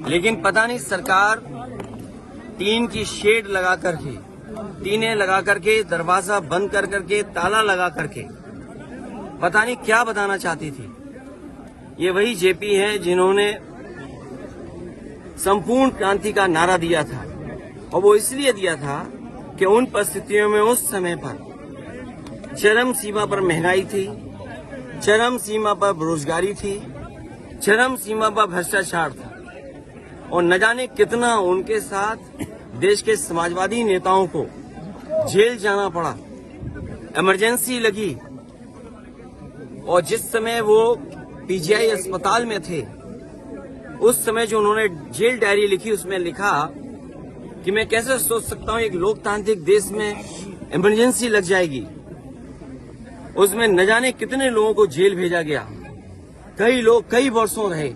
लेकिन पता नहीं सरकार टीन की शेड लगा करके, टीनें लगा करके, दरवाजा बंद कर करके, ताला लगा करके पता नहीं क्या बताना चाहती थी। ये वही जेपी हैं जिन्होंने संपूर्ण क्रांति का नारा दिया था, और वो इसलिए दिया था कि उन परिस्थितियों में उस समय पर चरम सीमा पर महंगाई थी, चरम सीमा पर बेरोजगारी थी, चरम सीमा पर भ्रष्टाचार था, और न जाने कितना उनके साथ देश के समाजवादी नेताओं को जेल जाना पड़ा, इमरजेंसी लगी। और जिस समय वो पीजीआई अस्पताल में थे, उस समय जो उन्होंने जेल डायरी लिखी, उसमें लिखा कि मैं कैसे सोच सकता हूं एक लोकतांत्रिक देश में इमरजेंसी लग जाएगी। उसमें न जाने कितने लोगों को जेल भेजा गया, कई लोग कई वर्षों रहे,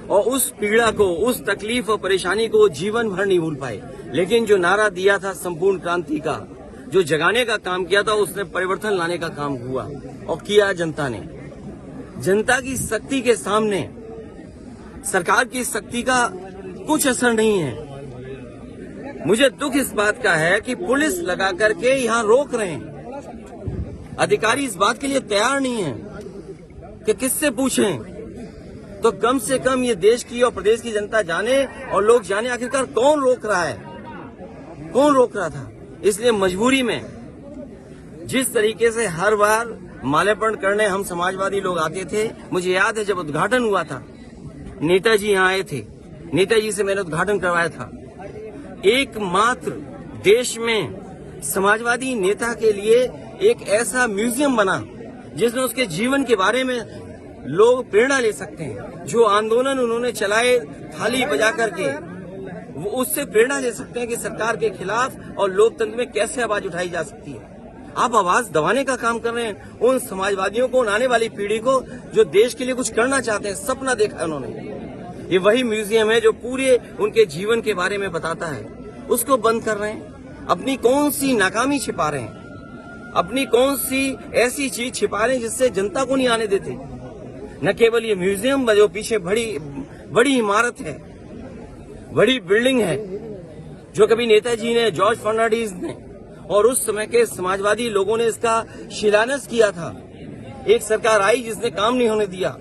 और उस पीड़ा को, उस तकलीफ और परेशानी को जीवन भर नहीं भूल पाए। लेकिन जो नारा दिया था संपूर्ण क्रांति का, जो जगाने का काम किया था, उसने परिवर्तन लाने का काम हुआ, और किया जनता ने। जनता की शक्ति के सामने सरकार की शक्ति का कुछ असर नहीं है। मुझे दुख इस बात का है कि पुलिस लगा करके यहां रोक रहे हैं, अधिकारी इस बात के लिए तैयार नहीं है कि किससे पूछें। तो कम से कम ये देश की और प्रदेश की जनता जाने और लोग जाने आखिरकार कौन रोक रहा है, कौन रोक रहा था। इसलिए मजबूरी में जिस तरीके से हर बार माल्यार्पण करने हम समाजवादी लोग आते थे, मुझे याद है जब उद्घाटन हुआ था, नेताजी यहाँ आए थे, नेताजी से मैंने उद्घाटन करवाया था। एकमात्र देश में समाजवादी नेता के लिए एक ऐसा म्यूजियम बना जिसमें उसके जीवन के बारे में लोग प्रेरणा ले सकते हैं। जो आंदोलन उन्होंने चलाए थाली बजा करके, वो उससे प्रेरणा ले सकते हैं कि सरकार के खिलाफ और लोकतंत्र में कैसे आवाज उठाई जा सकती है। आप आवाज दबाने का काम कर रहे हैं उन समाजवादियों को, उन आने वाली पीढ़ी को जो देश के लिए कुछ करना चाहते हैं, सपना देखा है उन्होंने। ये वही म्यूजियम है जो पूरे उनके जीवन के बारे में बताता है, उसको बंद कर रहे हैं। अपनी कौन सी नाकामी छिपा रहे हैं, अपनी कौन सी ऐसी चीज छिपा रहे हैं जिससे जनता को नहीं आने देते। न केवल ये म्यूजियम, जो पीछे बड़ी इमारत है, बड़ी बिल्डिंग है, जो कभी नेताजी ने, जॉर्ज फर्नांडिस ने और उस समय के समाजवादी लोगों ने इसका शिलान्यास किया था। एक सरकार आई जिसने काम नहीं होने दिया।